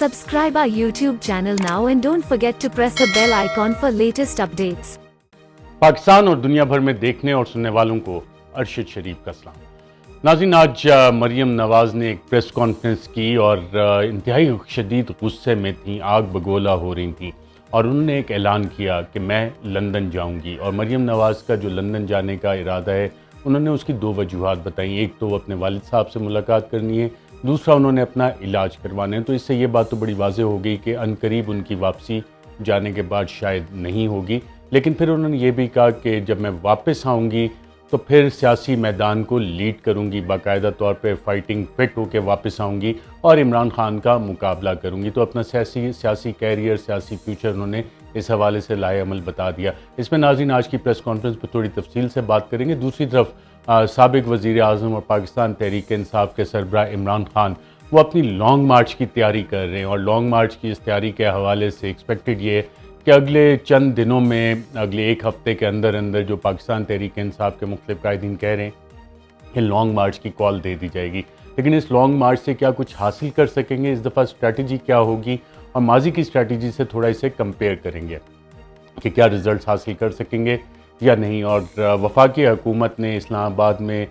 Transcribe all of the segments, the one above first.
Subscribe our YouTube channel now and don't forget to press the bell icon for latest updates. Pakistan और दुनिया भर में देखने और सुनने वालों को अरशद शरीफ का सलाम। नाज़रीन, आज मरियम नवाज़ ने एक प्रेस कॉन्फ्रेंस की और इंतहाई शदीद गुस्से में थी, आग बगोला हो रही थी और उन्होंने एक ऐलान किया कि मैं लंदन जाऊंगी। और मरियम नवाज़ का जो लंदन जाने का इरादा है, उन्होंने उसकी दो वजूहात बताई। एक तो वो अपने वालिद साहब से मुलाकात करनी है, दूसरा उन्होंने अपना इलाज करवाना है। तो इससे ये बात तो बड़ी वाज़ेह हो गई कि अनकरीब उनकी वापसी जाने के बाद शायद नहीं होगी। लेकिन फिर उन्होंने ये भी कहा कि जब मैं वापस आऊँगी तो फिर सियासी मैदान को लीड करूँगी, बाकायदा तौर पे फाइटिंग फिट होकर वापस आऊँगी और इमरान खान का मुकाबला करूँगी। तो अपना सियासी कैरियर, सियासी फ्यूचर उन्होंने इस हवाले से लाएअमल बता दिया। इसमें नाज़रीन आज की प्रेस कॉन्फ्रेंस पर थोड़ी तफसील से बात करेंगे। दूसरी तरफ साबिक वज़ीर आज़म और पाकिस्तान तहरीक इंसाफ के सरबराह इमरान खान वो अपनी लॉन्ग मार्च की तैयारी कर रहे हैं और लॉन्ग मार्च की इस तैयारी के हवाले से एक्सपेक्टेड ये है कि अगले चंद दिनों में, अगले एक हफ्ते के अंदर अंदर जो पाकिस्तान तहरीक इंसाफ के मुख्तलिफ कायदीन कह रहे हैं कि लॉन्ग मार्च की कॉल दे दी जाएगी। लेकिन इस लॉन्ग मार्च से क्या कुछ हासिल कर सकेंगे, इस दफ़ा स्ट्रैटेजी क्या होगी और माजी की स्ट्रैटेजी से थोड़ा इसे कंपेयर करेंगे कि क्या रिजल्ट हासिल कर सकेंगे या नहीं। और वफाकी हुकूमत ने इस्लामाबाद में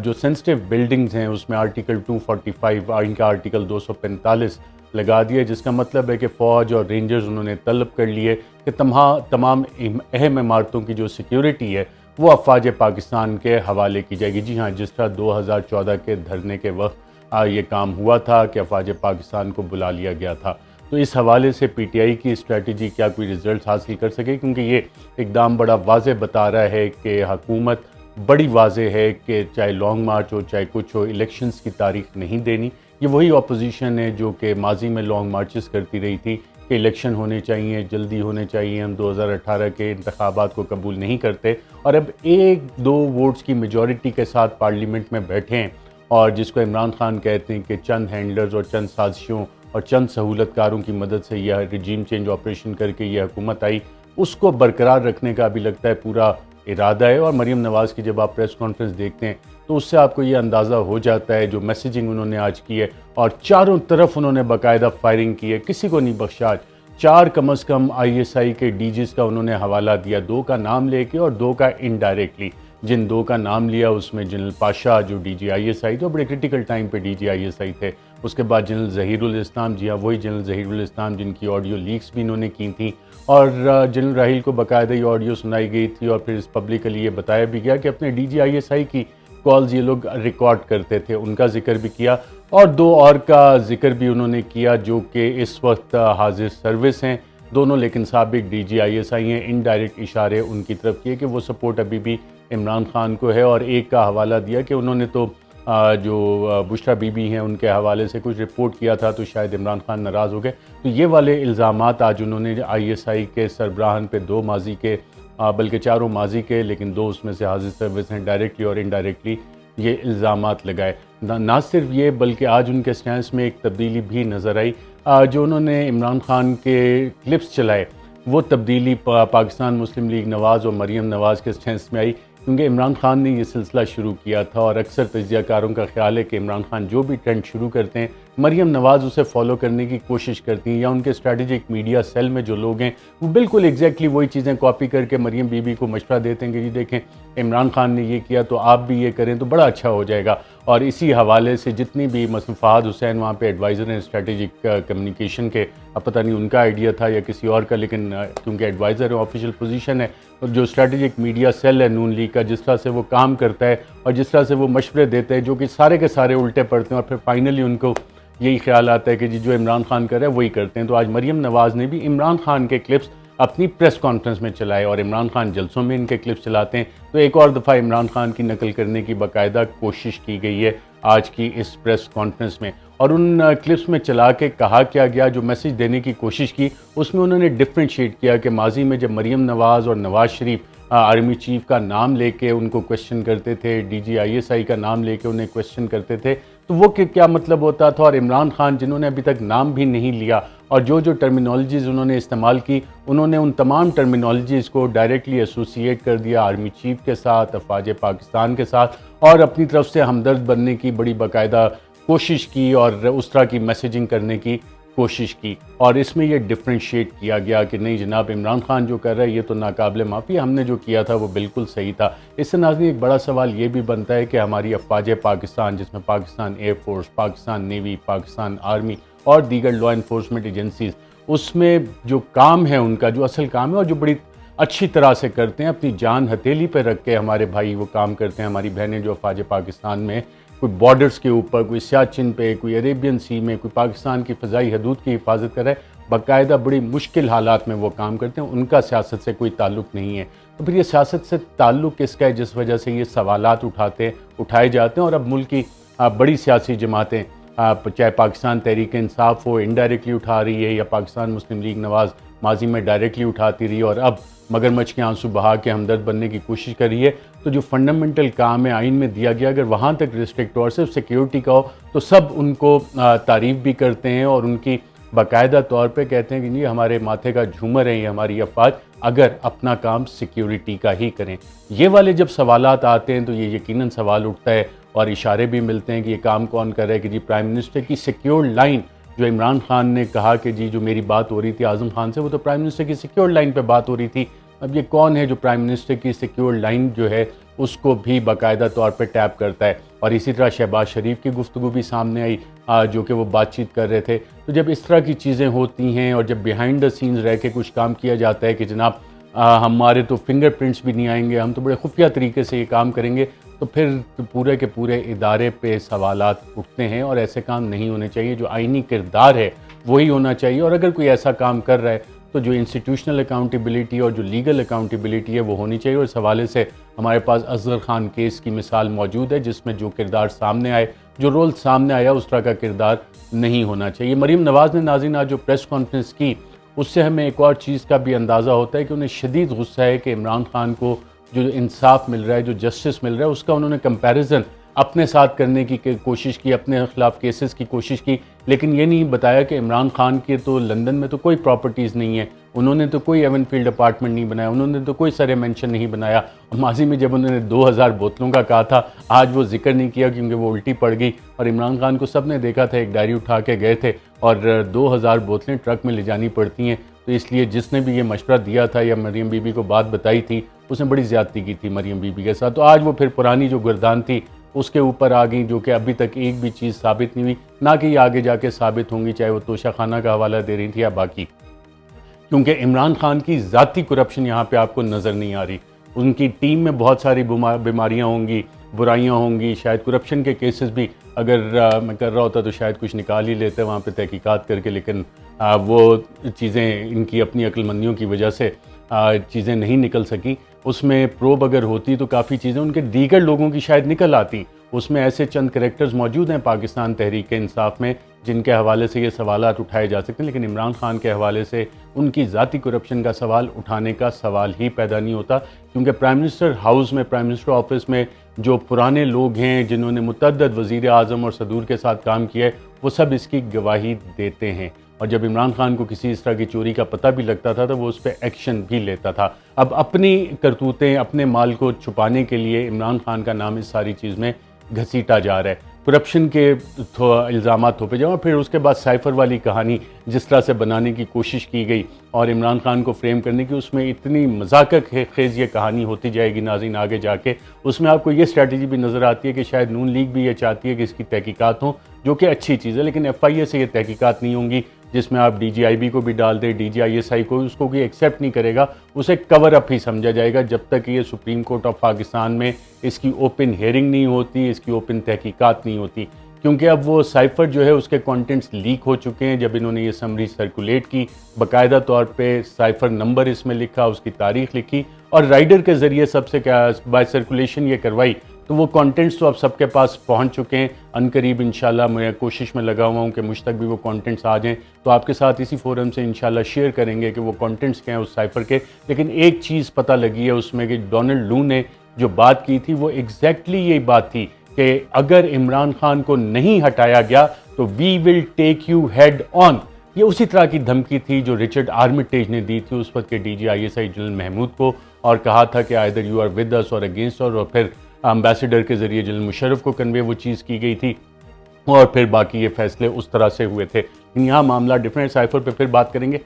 जो सेंसिटिव बिल्डिंग्स हैं उसमें आर्टिकल 245 इनका आर्टिकल 245 लगा दिया, जिसका मतलब है कि फ़ौज और रेंजर्स उन्होंने तलब कर लिए कि तमाम अहम इमारतों की जो सिक्योरिटी है वो अफवाज पाकिस्तान के हवाले की जाएगी। जी हाँ, जिस तरह 2014 के धरने के वक्त ये काम हुआ था कि अफवाज पाकिस्तान को बुला लिया गया था। तो इस हवाले से पीटीआई की स्ट्रेटजी क्या कोई रिजल्ट हासिल कर सके, क्योंकि ये इकदाम बड़ा वाज़ेह बता रहा है कि हुकूमत बड़ी वाज़ेह है कि चाहे लॉन्ग मार्च हो चाहे कुछ हो, इलेक्शंस की तारीख नहीं देनी। ये वही अपोजिशन है जो कि माजी में लॉन्ग मार्चेस करती रही थी कि इलेक्शन होने चाहिए, जल्दी होने चाहिए, हम 2018 के इंतखाबात को कबूल नहीं करते। और अब 1-2 वोट्स की मेजॉरिटी के साथ पार्लियामेंट में बैठे हैं और जिसको इमरान खान कहते हैं कि चंद हैंडलर्स और चंद साजिशों और चंद सहूलतकारों की मदद से यह रिजीम चेंज ऑपरेशन करके यह हुकूमत आई, उसको बरकरार रखने का भी लगता है पूरा इरादा है। और मरियम नवाज़ की जब आप प्रेस कॉन्फ्रेंस देखते हैं तो उससे आपको ये अंदाज़ा हो जाता है जो मैसेजिंग उन्होंने आज की है और चारों तरफ उन्होंने बाकायदा फायरिंग की है, किसी को नहीं बख्शा। 4 कम अज़ कम ISI के DGs का उन्होंने हवाला दिया, 2 का नाम लेके और 2 का इनडायरेक्टली। जिन 2 का नाम लिया उसमें जनरल पाशा जो DG ISI थे, बड़े क्रिटिकल टाइम पे DG ISI थे। उसके बाद जनरल ज़हीरुल इस्लाम, जी हाँ वही जनरल ज़हीरुल इस्लाम जिनकी ऑडियो लीक्स भी इन्होंने की थी और जनरल राहील को बाकायदा ये ऑडियो सुनाई गई थी और फिर पब्लिकली ये बताया भी गया कि अपने DG ISI की कॉल्स ये लोग रिकॉर्ड करते थे, उनका जिक्र भी किया। और 2 और का जिक्र भी उन्होंने किया जो कि इस वक्त हाजिर सर्विस हैं दोनों, लेकिन साबिक DG ISI हैं। इनडायरेक्ट इशारे उनकी तरफ किए कि वो सपोर्ट अभी भी इमरान खान को है। और एक का हवाला दिया कि उन्होंने तो जो बुशरा बीबी हैं उनके हवाले से कुछ रिपोर्ट किया था तो शायद इमरान खान नाराज़ हो गए। तो ये वाले इल्ज़ामात आज उन्होंने ISI के सरबराहान पे 2 माजी के, बल्कि 4 माजी के, लेकिन 2 उसमें से हाजिर सर्विस हैं, डायरेक्टली और इनडायरेक्टली ये इल्ज़ामात लगाए। ना सिर्फ ये बल्कि आज उनके स्टैंस में एक तब्दीली भी नज़र आई। जो उन्होंने इमरान खान के क्लिप्स चलाए वो तब्दीली पाकिस्तान मुस्लिम लीग नवाज़ और मरियम नवाज़ के स्टैंस में आई, क्योंकि इमरान खान ने ये सिलसिला शुरू किया था और अक्सर तजियाकारों का ख्याल है कि इमरान खान जो भी ट्रेंड शुरू करते हैं मरियम नवाज़ उसे फॉलो करने की कोशिश करती हैं, या उनके स्ट्रैटेजिक मीडिया सेल में जो लोग हैं वो बिल्कुल एग्जैक्टली वही चीज़ें कॉपी करके मरियम बीबी को मशवरा देते हैं कि जी देखें इमरान खान ने ये किया तो आप भी ये करें तो बड़ा अच्छा हो जाएगा। और इसी हवाले से जितनी भी मसलन फ़हाद हुसैन वहाँ पे एडवाइज़र हैं स्ट्रैटेजिक कम्युनिकेशन के, अब पता नहीं उनका आइडिया था या किसी और का, लेकिन क्योंकि एडवाइज़र है, ऑफिशियल पोजीशन है, और जो स्ट्रैटेजिक मीडिया सेल है नून लीग का, जिस तरह से वो काम करता है और जिस तरह से वो मशवरे देते हैं जो कि सारे के सारे उल्टे पड़ते हैं और फिर फाइनली उनको यही ख्याल आता है कि जी जो इमरान खान कर रहा है वही करते हैं। तो आज मरियम नवाज़ ने भी इमरान खान के क्लिप्स अपनी प्रेस कॉन्फ्रेंस में चलाए और इमरान खान जलसों में इनके क्लिप्स चलाते हैं, तो एक और दफ़ा इमरान खान की नकल करने की बाकायदा कोशिश की गई है आज की इस प्रेस कॉन्फ्रेंस में। और उन क्लिप्स में चला के कहा क्या गया, जो मैसेज देने की कोशिश की उसमें उन्होंने डिफ्रेंशिएट किया कि माजी में जब मरियम नवाज़ और नवाज़ शरीफ आर्मी चीफ का नाम लेके उनको क्वेश्चन करते थे, DG ISI का नाम लेके उन्हें क्वेश्चन करते थे, तो वो क्या मतलब होता था। और इमरान खान जिन्होंने अभी तक नाम भी नहीं लिया और जो जो टर्मिनोलॉजीज़ उन्होंने इस्तेमाल की, उन्होंने उन तमाम टर्मिनोलॉजीज़ को डायरेक्टली एसोसिएट कर दिया आर्मी चीफ के साथ, अफवाज पाकिस्तान के साथ, और अपनी तरफ से हमदर्द बनने की बड़ी बाकायदा कोशिश की और उस तरह की मैसेजिंग करने की कोशिश की और इसमें ये डिफ्रेंशिएट किया गया कि नहीं जनाब, इमरान खान जो कर रहा है ये तो नाकाबिले माफ़ी, हमने जो किया था वो बिल्कुल सही था। इससे नाज़रीन एक बड़ा सवाल ये भी बनता है कि हमारी अफवाज पाकिस्तान, जिसमें Pakistan air force, Pakistan navy, Pakistan army और दीगर लॉ इन्फोर्समेंट एजेंसीज़, उसमें जो काम है उनका, जो असल काम है और जो बड़ी अच्छी तरह से करते हैं, अपनी जान हथेली पर रख के हमारे भाई वो काम करते हैं, हमारी बहनें जो अफवाज पाकिस्तान में कोई बॉर्डर्स के ऊपर, कोई सियाचिन पे, कोई अरेबियन सी में, कोई पाकिस्तान की फ़ज़ाई हदूद की हिफाजत कर रहा है, बाकायदा बड़ी मुश्किल हालात में वो काम करते हैं, उनका सियासत से कोई ताल्लुक़ नहीं है। तो फिर ये सियासत से ताल्लुक़ किसका है जिस वजह से ये सवालात उठाए जाते हैं। और अब मुल्क की बड़ी सियासी जमातें, चाहे पाकिस्तान तहरीक इंसाफ हो, इनडायरेक्टली उठा रही है, या पाकिस्तान मुस्लिम लीग नवाज़ माजी में डायरेक्टली उठाती रही और अब मगरमच्छ के आंसू बहा के हमदर्द बनने की कोशिश कर रही है। तो जो फंडामेंटल काम है आइन में दिया गया, अगर वहाँ तक रिस्ट्रिक्ट हो और सिर्फ सिक्योरिटी का हो तो सब उनको तारीफ़ भी करते हैं और उनकी बाकायदा तौर पे कहते हैं कि नहीं हमारे माथे का झूमर है ये हमारी अफवाज, अगर अपना काम सिक्योरिटी का ही करें। ये वाले जब सवालात आते हैं तो ये यकीनन सवाल उठता है और इशारे भी मिलते हैं कि ये काम कौन कर रहा है कि जी प्राइम मिनिस्टर की सिक्योर लाइन, जो इमरान खान ने कहा कि जी जो मेरी बात हो रही थी आज़म खान से, वो तो प्राइम मिनिस्टर की सिक्योर लाइन पे बात हो रही थी। अब ये कौन है जो प्राइम मिनिस्टर की सिक्योर लाइन जो है उसको भी बाकायदा तौर पे टैप करता है। और इसी तरह शहबाज शरीफ की गुफ्तगू भी सामने आई, जो कि वो बातचीत कर रहे थे। तो जब इस तरह की चीज़ें होती हैं और जब बिहाइंड द सीन्स रह के कुछ काम किया जाता है कि जनाब हमारे तो फिंगरप्रिंट्स भी नहीं आएंगे, हम तो बड़े खुफिया तरीके से ये काम करेंगे, तो फिर पूरे के पूरे इदारे पे सवालात उठते हैं और ऐसे काम नहीं होने चाहिए। जो आइनी किरदार है वही होना चाहिए और अगर कोई ऐसा काम कर रहा है तो जो इंस्टीट्यूशनल अकाउंटेबिलिटी और जो लीगल अकाउंटेबिलिटी है वो होनी चाहिए। और इस हवाले से हमारे पास असगर खान केस की मिसाल मौजूद है जिसमें जो किरदार सामने आए, जो रोल सामने आया, उस तरह का किरदार नहीं होना चाहिए। मरीम नवाज़ ने नाज़रीन आज जो प्रेस कॉन्फ्रेंस की उससे हमें एक और चीज़ का भी अंदाज़ा होता है कि उन्हें शदीद गुस्सा है कि इमरान खान को जो इंसाफ मिल रहा है, जो जस्टिस मिल रहा है, उसका उन्होंने कंपैरिजन अपने साथ करने की कोशिश की, अपने खिलाफ केसेस की कोशिश की, लेकिन ये नहीं बताया कि इमरान खान के तो लंदन में तो कोई प्रॉपर्टीज़ नहीं है, उन्होंने तो कोई एवनफील्ड अपार्टमेंट नहीं बनाया, उन्होंने तो कोई सरे मेंशन नहीं बनाया। माजी में जब उन्होंने 2000 बोतलों का कहा था, आज वो जिक्र नहीं किया क्योंकि वो उल्टी पड़ गई। और इमरान खान को सब ने देखा था, एक डायरी उठा के गए थे और 2000 बोतलें ट्रक में ले जानी पड़ती हैं। तो इसलिए जिसने भी ये मशवरा दिया था या मरियम बीबी को बात बताई थी, उसने बड़ी ज़्यादती की थी मरियम बीबी के साथ। तो आज वो फिर पुरानी जो गर्दान थी उसके ऊपर आ गई, जो कि अभी तक एक भी चीज़ साबित नहीं हुई, ना कि ये आगे जाके साबित होंगी, चाहे वो तोशा खाना का हवाला दे रही थी या बाकी। क्योंकि इमरान खान की ज़ाती करप्शन यहाँ पे आपको नज़र नहीं आ रही। उनकी टीम में बहुत सारी बीमारियाँ होंगी, बुराइयाँ होंगी, शायद करप्शन के केसेस भी अगर मैं कर रहा होता तो शायद कुछ निकाल ही लेते वहाँ पे तहकीकात करके, लेकिन वो चीज़ें इनकी अपनी अक्लमंदियों की वजह से चीज़ें नहीं निकल सकी। उसमें प्रोब अगर होती तो काफ़ी चीज़ें उनके दीगर लोगों की शायद निकल आती। उसमें ऐसे चंद करैक्टर्स मौजूद हैं पाकिस्तान तहरीक इंसाफ में जिनके हवाले से ये सवालात उठाए जा सकते हैं, लेकिन इमरान खान के हवाले से उनकी ज़ाती करप्शन का सवाल उठाने का सवाल ही पैदा नहीं होता। क्योंकि प्राइम मिनिस्टर हाउस में, प्राइम मिनिस्टर ऑफिस में जो पुराने लोग हैं जिन्होंने मुतअद्दिद वज़ीर आज़म और सदूर के साथ काम किया है, वो सब इसकी गवाही देते हैं। और जब इमरान खान को किसी इस तरह की चोरी का पता भी लगता था तो वो उस पर एक्शन भी लेता था। अब अपनी करतूतें, अपने माल को छुपाने के लिए इमरान खान का नाम इस सारी चीज़ में घसीटा जा रहा है। करप्शन के इल्ज़ाम थोपे जाओ, फिर उसके बाद साइफ़र वाली कहानी जिस तरह से बनाने की कोशिश की गई और इमरान खान को फ्रेम करने की, उसमें इतनी मजाक खेज़ ये कहानी होती जाएगी नाज़रीन आगे जाके। उसमें आपको ये स्ट्रैटेजी भी नज़र आती है कि शायद नून लीग भी ये चाहती है कि इसकी तहकीकात हो, जो कि अच्छी चीज़ है, लेकिन FIA से ये तहकीकात नहीं होंगी जिसमें आप DGIB को भी डाल दें, DGISI को, उसको कोई एक्सेप्ट नहीं करेगा, उसे कवर अप ही समझा जाएगा जब तक ये सुप्रीम कोर्ट ऑफ पाकिस्तान में इसकी ओपन हेयरिंग नहीं होती, इसकी ओपन तहकीकात नहीं होती। क्योंकि अब वो साइफ़र जो है उसके कंटेंट्स लीक हो चुके हैं। जब इन्होंने ये समरी सर्कुलेट की, बाकायदा तौर पे साइफ़र नंबर इसमें लिखा, उसकी तारीख लिखी और राइडर के ज़रिए सबसे क्या बाय सर्कुलेशन ये करवाई, तो वो कंटेंट्स तो अब सबके पास पहुंच चुके हैं। अनकरीब इंशाल्लाह मैं कोशिश में लगा हुआ हूँ कि मुझ तक भी वो कंटेंट्स आ जाएं, तो आपके साथ इसी फोरम से इंशाल्लाह शेयर करेंगे कि वो कंटेंट्स क्या हैं उस साइफ़र के। लेकिन एक चीज़ पता लगी है उसमें कि डोनाल्ड लू ने जो बात की थी वो एग्जैक्टली यही बात थी कि अगर इमरान खान को नहीं हटाया गया तो we will take you head on. ये उसी तरह की धमकी थी जो रिचर्ड आर्मिटेज ने दी थी उस वक्त के DGISI जनरल महमूद को, और कहा था कि either you are with us or against, और फिर एम्बेसडर के ज़रिए जनरल मुशर्रफ को कन्वे वो चीज़ की गई थी और फिर बाकी ये फैसले उस तरह से हुए थे। यहाँ मामला डिफरेंट। साइफर पे फिर बात करेंगे।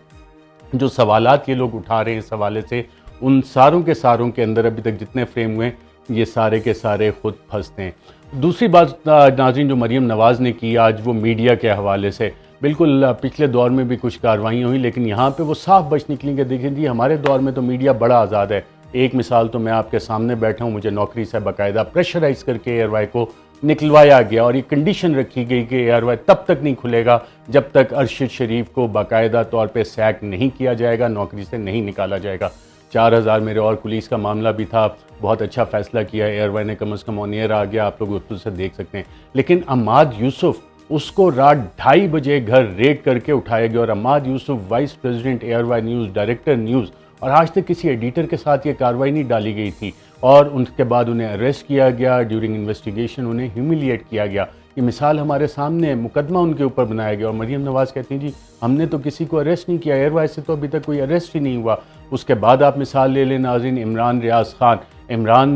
जो सवालात ये लोग उठा रहे हैं इस हवाले से, उन सारों के अंदर अभी तक जितने फ्रेम हुए ये सारे के सारे खुद फंसते हैं। दूसरी बात नाज़रीन जो मरीम नवाज़ ने की आज, वो मीडिया के हवाले से, बिल्कुल पिछले दौर में भी कुछ कार्रवाइयाँ हुई लेकिन यहाँ पे वो साफ बच निकली कि देखिए जी हमारे दौर में तो मीडिया बड़ा आज़ाद है। एक मिसाल तो मैं आपके सामने बैठा हूँ, मुझे नौकरी से बाकायदा प्रेशराइज करके एयरवाई को निकलवाया गया और ये कंडीशन रखी गई कि एयरवाई तब तक नहीं खुलेगा जब तक अरशद शरीफ को बाकायदा तौर पे सैक नहीं किया जाएगा, नौकरी से नहीं निकाला जाएगा। 4000 मेरे और पुलिस का मामला भी था, बहुत अच्छा फैसला किया एयरवाई ने, कम से कम ऑन एयर आ गया, आप लोग उससे देख सकते हैं। लेकिन अम्माद यूसुफ, उसको रात 2:30 बजे घर रेड करके उठाया गया और Ammad Yusuf vice president ARY news, director news, और आज तक किसी एडिटर के साथ ये कार्रवाई नहीं डाली गई थी और उसके बाद उन्हें अरेस्ट किया गया, ड्यूरिंग इन्वेस्टिगेशन उन्हें ह्यूमिलिएट किया गया। ये मिसाल हमारे सामने है, मुकदमा उनके ऊपर बनाया गया और मरीम नवाज़ कहती हैं जी हमने तो किसी को अरेस्ट नहीं किया, एयरवाई से तो अभी तक कोई अरेस्ट ही नहीं हुआ। उसके बाद आप मिसाल ले लें नाज़रीन, इमरान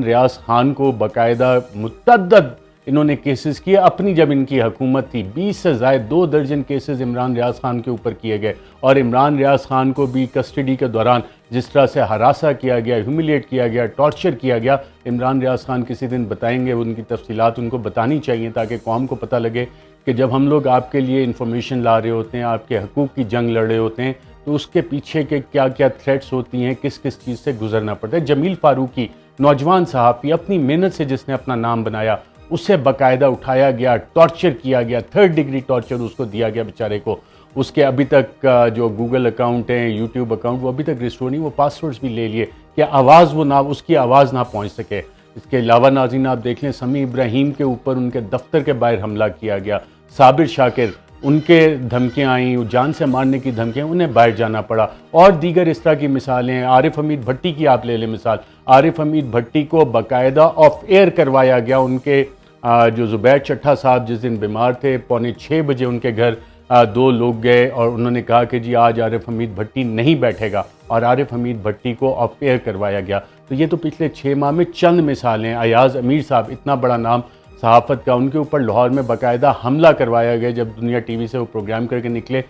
रियाज खान को बाकायदा मुतअद्दद इन्होंने केसेस किए अपनी, जब इनकी हुकूमत थी 20 से ज़ायद 2 दर्जन केसेस इमरान रियाज खान के ऊपर किए गए और इमरान रियाज खान को भी कस्टडी के दौरान जिस तरह से हरासा किया गया, ह्यूमिलिएट किया गया, टॉर्चर किया गया। इमरान रियाज खान किसी दिन बताएंगे, उनकी तफसीलात उनको बतानी चाहिए ताकि कौम को पता लगे कि जब हम लोग आपके लिए इंफॉर्मेशन ला रहे होते हैं, आपके हकूक़ की जंग लड़ रहे होते हैं, तो उसके पीछे के क्या क्या थ्रेट्स होती हैं, किस किस चीज़ से गुजरना पड़ता है। जमील फारूकी नौजवान सहाफ़ी, अपनी मेहनत से जिसने अपना नाम बनाया, उसे बाकायदा उठाया गया, टॉर्चर किया गया, 3rd डिग्री टॉर्चर उसको दिया गया बेचारे को। उसके अभी तक जो गूगल अकाउंट है, यूट्यूब अकाउंट, वो अभी तक रिस्टोर नहीं, वो पासवर्ड्स भी ले लिए कि आवाज़ वो ना, उसकी आवाज़ ना पहुंच सके। इसके अलावा नाज़रीन आप देख लें, समी इब्राहिम के ऊपर उनके दफ्तर के बाहर हमला किया गया, साबिर शाकिर, उनके धमकियाँ आई, जान से मारने की धमकियाँ, उन्हें बाहर जाना पड़ा और दीगर इस तरह की मिसालें हैं। आरिफ हमीद भट्टी की आप ले लें मिसाल, आरिफ हमीद भट्टी को बाकायदा ऑफ एयर करवाया गया। उनके जो ज़ुबैर चट्टा साहब जिस दिन बीमार थे, 5:45 बजे उनके घर 2 लोग गए और उन्होंने कहा कि जी आज आरिफ हमीद भट्टी नहीं बैठेगा और आरिफ हमीद भट्टी को ऑफ एयर करवाया गया। तो ये तो पिछले 6 माह में चंद मिसालें। अयाज अमीर साहब, इतना बड़ा नाम सहाफ़त का, उनके ऊपर लाहौर में बाकायदा हमला करवाया गया जब दुनिया टीवी से वो प्रोग्राम करके निकले।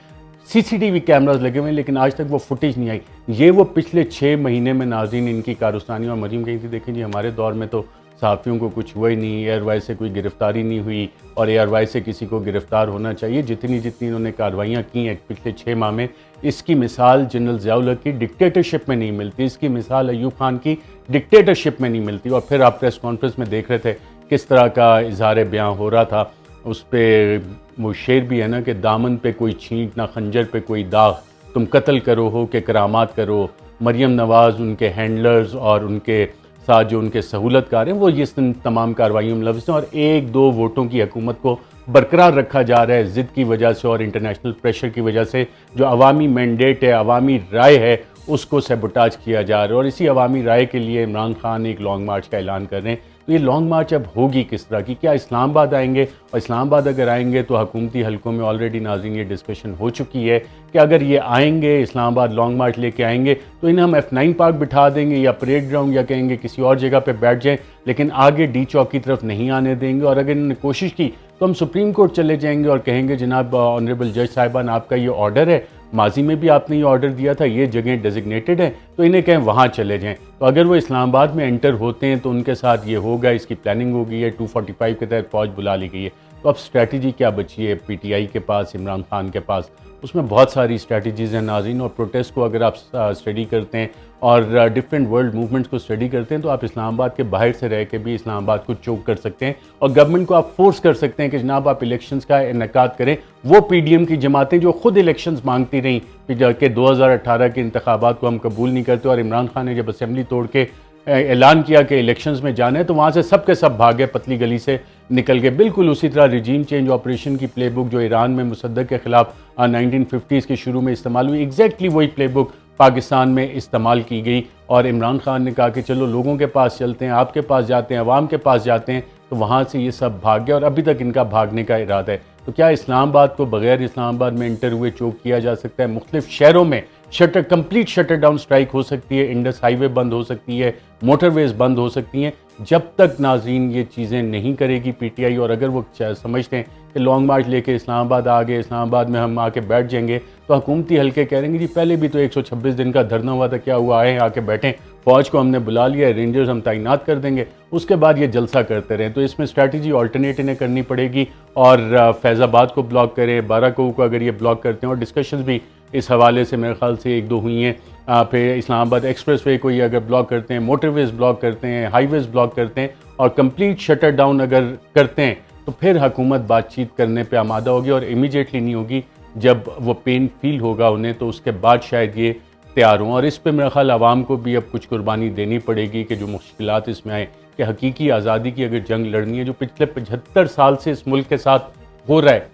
CCTV कैमरास लगे हुए हैं लेकिन आज तक वो फुटेज नहीं आई। ये वो पिछले 6 महीने में नाज़रीन इनकी कारस्तानी। और मरीम कही थी देखें जी हमारे दौर में तो सहाफ़ियों को कुछ हुआ ही नहीं, एयरवाई से कोई गिरफ्तारी नहीं हुई और एयरवाई से किसी को गिरफ्तार होना चाहिए। जितनी इन्होंने कार्रवाइयाँ की हैं पिछले 6 माह में, इसकी मिसाल जनरल ज़ियाउल हक की डिक्टेटरशिप में नहीं मिलती, इसकी मिसाल अयूब खान की डिक्टेटरशिप में नहीं मिलती। और फिर आप प्रेस कॉन्फ्रेंस में देख रहे थे किस तरह का इज़हार बयां हो रहा था। उस पर वो शेर भी है ना कि दामन पे कोई छींक ना खंजर पे कोई दाग, तुम कत्ल करो हो कि करामात करो। मरीम नवाज़, उनके हैंडलर्स और उनके साथ जो उनके सहूलतकार हैं वो ये तमाम कार्रवाइयों में लफ्ज़ हैं और 1-2 वोटों की हुकूमत को बरकरार रखा जा रहा है ज़िद की वजह से और इंटरनेशनल प्रेशर की वजह से। जो अवामी मैंडेट है, अवामी राय है, उसको सेबोटाज किया जा रहा है और इसी अवामी राय के लिए इमरान खान एक लॉन्ग मार्च का ऐलान कर रहे हैं। तो ये लॉन्ग मार्च अब होगी किस तरह की? क्या इस्लामाबाद आएंगे? और इस्लामाबाद अगर आएंगे तो हुकूमती हलकों में ऑलरेडी नाज़रीन ये डिस्कशन हो चुकी है कि अगर ये आएंगे इस्लामाबाद लॉन्ग मार्च लेके आएंगे तो इन्हें हम F9 पार्क बिठा देंगे या परेड ग्राउंड या कहेंगे किसी और जगह पे बैठ जाएं, लेकिन आगे डी चौक की तरफ नहीं आने देंगे। और अगर इन्होंने कोशिश की तो हम सुप्रीम कोर्ट चले जाएंगे और कहेंगे जनाब ऑनरेबल जज साहिबान आपका ये ऑर्डर है, माजी में भी आपने ये ऑर्डर दिया था, ये जगह डेजिग्नेटेड है, तो इन्हें कहें वहाँ चले जाएं। तो अगर वो इस्लामाबाद में एंटर होते हैं तो उनके साथ ये होगा, इसकी प्लानिंग हो गई है, 245 के तहत फौज बुला ली गई है। तो अब स्ट्रैटेजी क्या बची है PTI के पास, इमरान खान के पास? उसमें बहुत सारी स्ट्रैटेजीज़ हैं नाज़रीन। और प्रोटेस्ट को अगर आप स्टडी करते हैं और डिफरेंट वर्ल्ड मूवमेंट्स को स्टडी करते हैं तो आप इस्लामाबाद के बाहर से रह के भी इस्लामाबाद को चोक कर सकते हैं और गवर्नमेंट को आप फोर्स कर सकते हैं कि जनाब आप इलेक्शंस का इनेकाद करें। वो PDM की जमातें जो खुद इलेक्शंस मांगती रहीं कि 2018 के इंतखाबात को हम कबूल नहीं करते और इमरान खान ने जब असेंबली तोड़ के ऐलान किया कि इलेक्शंस में जाना है तो वहाँ से सब के सब भागे, पतली गली से निकल गए। बिल्कुल उसी तरह रिजीम चेंज ऑपरेशन की प्लेबुक जो ईरान में मुसद्दक के खिलाफ 1950s के शुरू में इस्तेमाल हुई, एग्जैक्टली वही प्लेबुक पाकिस्तान में इस्तेमाल की गई। और इमरान खान ने कहा कि चलो लोगों के पास चलते हैं, आपके पास जाते हैं, अवाम के पास जाते हैं, तो वहाँ से ये सब भाग गया और अभी तक इनका भागने का इरादा है। तो क्या इस्लामाबाद को बगैर इस्लामाबाद में एंटर हुए चोक किया जा सकता है? मुख्तलिफ शहरों में कंप्लीट शटर डाउन स्ट्राइक हो सकती है, इंडस हाईवे बंद हो सकती है, मोटरवेज बंद हो सकती हैं। जब तक नाज़रीन ये चीज़ें नहीं करेगी पीटीआई, और अगर वो समझते हैं कि लॉन्ग मार्च लेके इस्लामाबाद आ गए, इस्लामाबाद में हम आके बैठ जाएंगे, तो हुकूमती हल्के कह रहे हैं जी पहले भी तो 126 दिन का धरना हुआ था, क्या हुआ, आए आके बैठें, फ़ौज को हमने बुला लिया, रेंजर्स हम तैनात कर देंगे, उसके बाद ये जलसा करते रहें। तो इसमें स्ट्रैटेजी ऑल्टरनेट इन्हें करनी पड़ेगी, और फैज़ाबाद को ब्लॉक करें, बाराकोह को अगर ये ब्लॉक करते हैं, और डिस्कशंस भी इस हवाले से मेरे ख्याल से 1-2 हुई हैं। फिर इस्लामाबाद एक्सप्रेसवे को ये अगर ब्लॉक करते हैं, मोटरवेज ब्लॉक करते हैं, हाईवेज ब्लॉक करते हैं, और कंप्लीट शटर डाउन अगर करते हैं, तो फिर हुकूमत बातचीत करने पे आमादा होगी, और इमीडिएटली नहीं होगी, जब वो पेन फील होगा उन्हें, तो उसके बाद शायद ये तैयार हों। और इस पे मेरा ख्याल आवाम को भी अब कुछ कुर्बानी देनी पड़ेगी कि जो मुश्किलात इसमें आए, कि हकीकी आज़ादी की अगर जंग लड़नी है, जो पिछले 75 साल से इस मुल्क के साथ हो रहा है,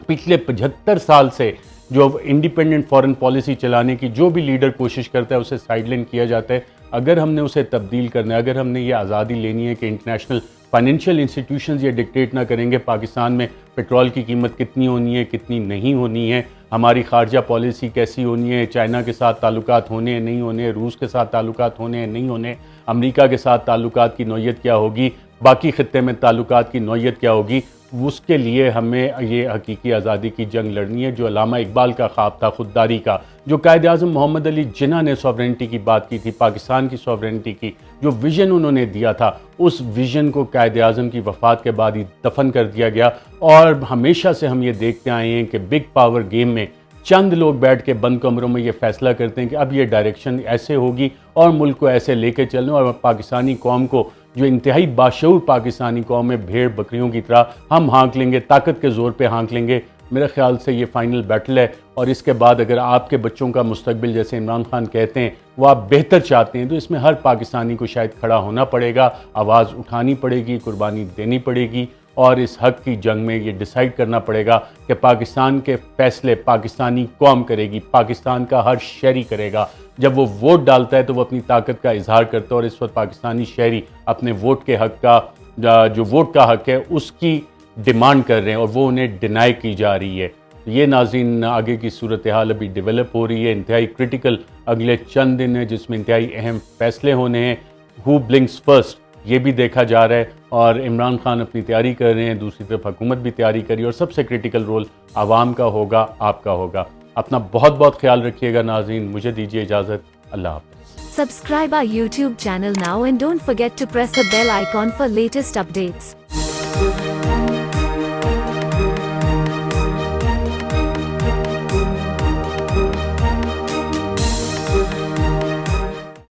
पिछले 75 साल से जो इंडिपेंडेंट फॉरेन पॉलिसी चलाने की जो भी लीडर कोशिश करता है उसे साइडलाइन किया जाता है। अगर हमने उसे तब्दील करना है, अगर हमने ये आज़ादी लेनी है कि इंटरनेशनल फाइनेंशियल इंस्टीट्यूशंस ये डिक्टेट ना करेंगे पाकिस्तान में पेट्रोल की कीमत कितनी होनी है, कितनी नहीं होनी है, हमारी खारजा पॉलिसी कैसी होनी है, चाइना के साथ ताल्लुकात होने हैं नहीं होने, रूस के साथ ताल्लुकात होने हैं नहीं होने, अमेरिका के साथ ताल्लुकात की नौयत क्या होगी, बाकी खित्ते में ताल्लुकात की नौयत क्या होगी, उसके लिए हमें ये हकीकी आज़ादी की जंग लड़नी है। जो अल्लामा इकबाल का ख्वाब था खुददारी का, जो कायद-ए-आज़म मोहम्मद अली जिन्ना ने सॉवरेनिटी की बात की थी, पाकिस्तान की सॉवरेनिटी की जो विज़न उन्होंने दिया था, उस विज़न को कायद-ए-आज़म की वफ़ात के बाद ही दफन कर दिया गया। और हमेशा से हम ये देखते आए हैं कि बिग पावर गेम में चंद लोग बैठ के बंद कमरों में ये फैसला करते हैं कि अब ये डायरेक्शन ऐसे होगी और मुल्क को ऐसे लेके चलना, और पाकिस्तानी कौम को, जो इंतहाई बाशऊर पाकिस्तानी कौम है, भेड़ बकरियों की तरह हम हाँक लेंगे, ताकत के ज़ोर पे हाँक लेंगे। मेरे ख्याल से ये फाइनल बैटल है। और इसके बाद अगर आपके बच्चों का मुस्तकबिल, जैसे इमरान खान कहते हैं, वो आप बेहतर चाहते हैं, तो इसमें हर पाकिस्तानी को शायद खड़ा होना पड़ेगा, आवाज़ उठानी पड़ेगी, कुर्बानी देनी पड़ेगी, और इस हक़ की जंग में ये डिसाइड करना पड़ेगा कि पाकिस्तान के फ़ैसले पाकिस्तानी कौम करेगी, पाकिस्तान का हर शहरी करेगा। जब वो वोट डालता है तो वो अपनी ताकत का इजहार करता है, और इस वक्त पाकिस्तानी शहरी अपने वोट के हक़ का, जो वोट का हक़ है, उसकी डिमांड कर रहे हैं, और वो उन्हें डिनाई की जा रही है। ये नाज़रीन आगे की सूरत हाल अभी डेवलप हो रही है, इंतहाई क्रिटिकल अगले चंद दिन है जिसमें इंतहाई अहम फैसले होने हैं। हु ब्लिंक्स फर्स्ट ये भी देखा जा रहा है, और इमरान खान अपनी तैयारी कर रहे हैं, दूसरी तरफ हुकूमत भी तैयारी कर रही है, और सबसे क्रिटिकल रोल आवाम का होगा, आपका होगा। अपना बहुत बहुत ख्याल रखिएगा नाज़रीन, मुझे दीजिए इजाज़त, अल्लाह हाफ़िज़। Subscribe our YouTube channel now and don't forget to press the bell icon for latest updates.